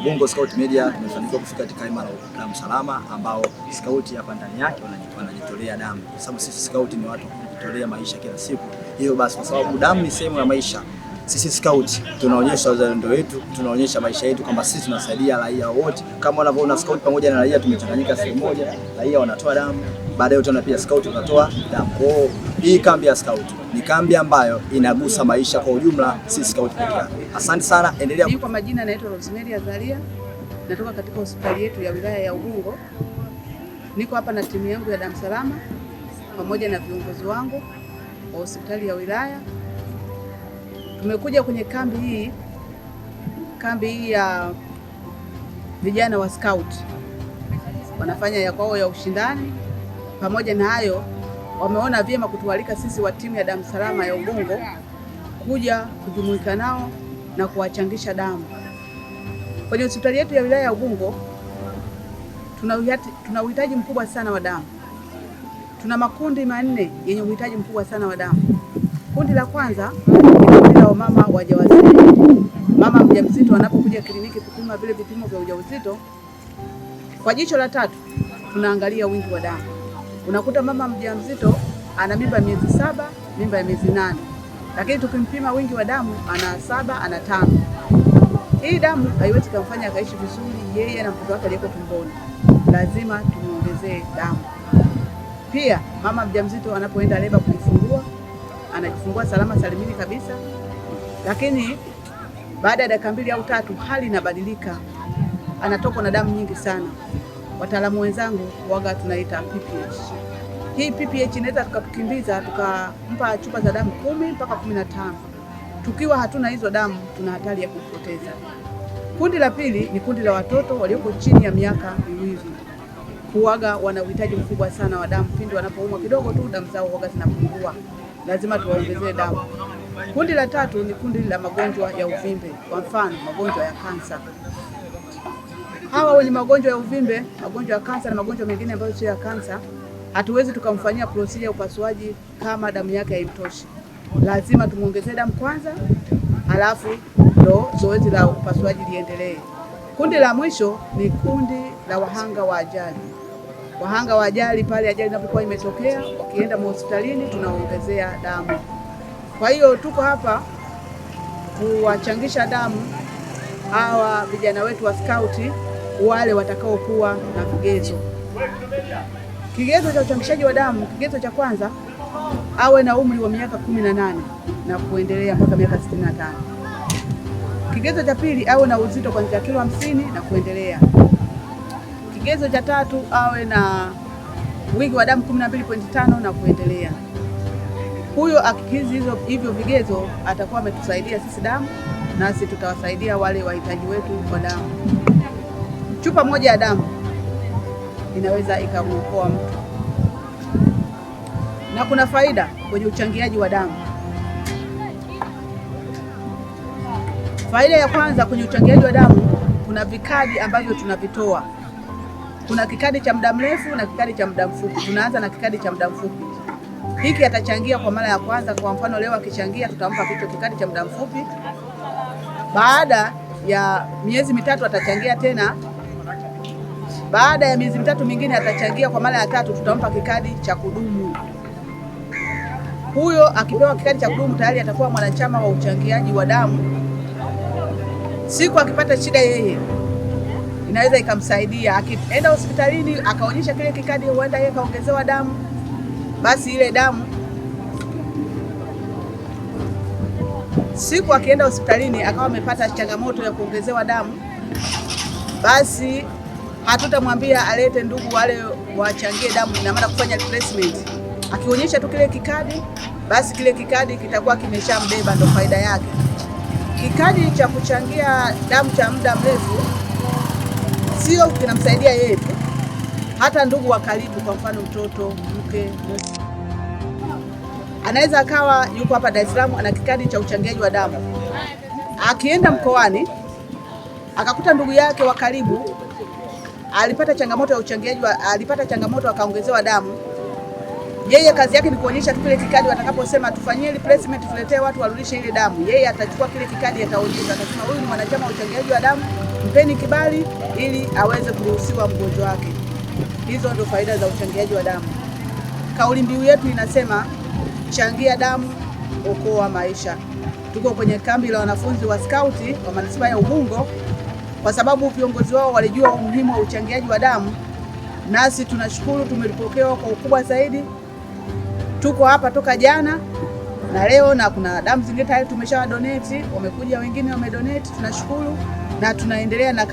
Ubungo Scout Media tumefanikiwa kufika katika hema la damu salama, ambao scout hapa ndani yake wanajitolea damu, kwa sababu sisi scout ni watu kujitolea maisha kila siku. Hiyo basi, kwa sababu damu ni sehemu ya maisha, sisi scout tunaonyesha uzalendo wetu, tunaonyesha maisha yetu kwamba sisi tunasaidia raia wote. Kama unavyoona scout pamoja na raia tumechanganyika sehemu moja, raia wanatoa damu, baadaye utaona pia scout tunatoa damu. Kwa hii kambi ya scout ni kambi ambayo inagusa maisha kwa ujumla, si scout pekee yake. Asante sana, endelea. Kwa majina naitwa Rosemary Azalia, natoka katika hospitali yetu ya wilaya ya Ubungo. Niko hapa na timu yangu ya damu salama pamoja na viongozi wangu wa hospitali ya wilaya. Tumekuja kwenye kambi hii ya vijana wa scout, wanafanya ya kwao ya ushindani. Pamoja na hayo, wameona vyema kutualika sisi wa timu ya damu salama ya Ubungo kuja kujumuika nao na kuwachangisha damu. Kwenye hospitali yetu ya wilaya ya Ubungo tuna uhitaji mkubwa sana wa damu. Tuna makundi manne yenye uhitaji mkubwa sana wa damu. Kundi la kwanza ni kundi la mama wajawazito. Mama mjamzito anapokuja kliniki kupima vile vipimo vya ujauzito, kwa jicho la tatu tunaangalia wingi wa damu. Unakuta mama mjamzito ana mimba miezi 7, mimba ya miezi 8, lakini tukimpima wingi wa damu ana 7, ana 5. Hii damu haiwezi kumfanya akaishi vizuri yeye na mtoto wake aliyeko tumboni, lazima tumuongezee damu. Pia mama mjamzito anapoenda leba kujifungua, anajifungua salama salimini kabisa, lakini baada ya dakika 2 au 3 hali inabadilika, anatokwa na damu nyingi sana. Wataalamu wenzangu waga tunaita PPH. Hii PPH inaweza tukatukimbiza tukampa chupa za damu 10 mpaka 15. Tukiwa hatuna hizo damu, tuna hatari ya kupoteza. Kundi la pili ni kundi la watoto walioko chini ya miaka 2. Huaga wana uhitaji mkubwa sana wa damu. Pindi wanapoumwa kidogo tu damu zao huaga zinapungua, lazima tuwaongezee damu. Kundi la tatu ni kundi la magonjwa ya uvimbe, kwa mfano magonjwa ya kansa. Hawa wenye magonjwa ya uvimbe, magonjwa ya kansa na magonjwa mengine ambayo sio ya kansa, hatuwezi tukamfanyia procedure ya upasuaji kama damu yake haimtoshi. Lazima tumuongezee damu kwanza, halafu ndo zoezi la upasuaji liendelee. Kundi la mwisho ni kundi la wahanga wa ajali. Wahanga wa ajali, pale ajali inapokuwa imetokea, wakienda hospitalini tunaongezea damu. Kwa hiyo tuko hapa kuwachangisha damu hawa vijana wetu wa scout, wale watakaokuwa na vigezo. Kigezo cha uchangishaji wa damu, kigezo cha kwanza awe na umri wa miaka 18 na kuendelea mpaka miaka 65. Kigezo cha pili awe na uzito kuanzia kilo 50 na kuendelea. Kigezo cha tatu awe na wingi wa damu 12.5 na kuendelea. Huyo akikizi hivyo vigezo atakuwa ametusaidia sisi damu, nasi tutawasaidia wale wahitaji wetu wa damu. Chupa moja ya damu inaweza ikamuokoa mtu. Na kuna faida kwenye uchangiaji wa damu. Faida ya kwanza kwenye uchangiaji wa damu, kuna vikadi ambavyo tunavitoa. Kuna kikadi cha muda mrefu na kikadi cha muda mfupi. Tunaanza na kikadi cha muda mfupi. Hiki atachangia kwa mara ya kwanza. Kwa mfano leo akichangia, tutampa kitu kikadi cha muda mfupi. Baada ya miezi 3 atachangia tena. Baada ya miezi 3 mingine atachangia kwa mara ya 3, tutampa kikadi cha kudumu. Huyo akipewa kikadi cha kudumu tayari atakuwa mwanachama wa uchangiaji wa damu. Siku akipata shida yeye inaweza ikamsaidia, akienda hospitalini akaonyesha kile kikadi, huenda yeye kaongezewa damu, basi ile damu siku akienda hospitalini akawa amepata changamoto ya kuongezewa damu, basi hatutamwambia alete ndugu wale wachangie damu, ina maana kufanya replacement. Akionyesha tu kile kikadi, basi kile kikadi kitakuwa kimeshambeba, ndo faida yake. Kikadi cha kuchangia damu cha muda mrefu sio kinamsaidia yeye tu, hata ndugu wa karibu, kwa mfano mtoto, mke, anaweza akawa yuko hapa Dar es Salaam ana kikadi cha uchangiaji wa damu. Akienda mkoani akakuta ndugu yake wa karibu alipata changamoto ya uchangiaji, alipata changamoto akaongezewa damu, yeye kazi yake ni kuonyesha kile kikadi. Watakaposema tufanyie replacement, tuletee watu warudishe ile damu, yeye atachukua kile kikadi, ataonyesha, atasema huyu ni mwanachama wa uchangiaji wa damu, mpeni kibali ili aweze kuruhusiwa mgonjwa wake. Hizo ndio faida za uchangiaji wa damu. Kauli mbiu yetu inasema changia damu, okoa maisha. Tuko kwenye kambi la wanafunzi wa skauti wa manispaa ya Ubungo kwa sababu viongozi wao walijua umuhimu wa uchangiaji wa damu, nasi tunashukuru tumelipokewa kwa ukubwa zaidi. Tuko hapa toka jana na leo, na kuna damu zingine tayari tumesha donate, wamekuja wengine wamedonate, tunashukuru na tunaendelea na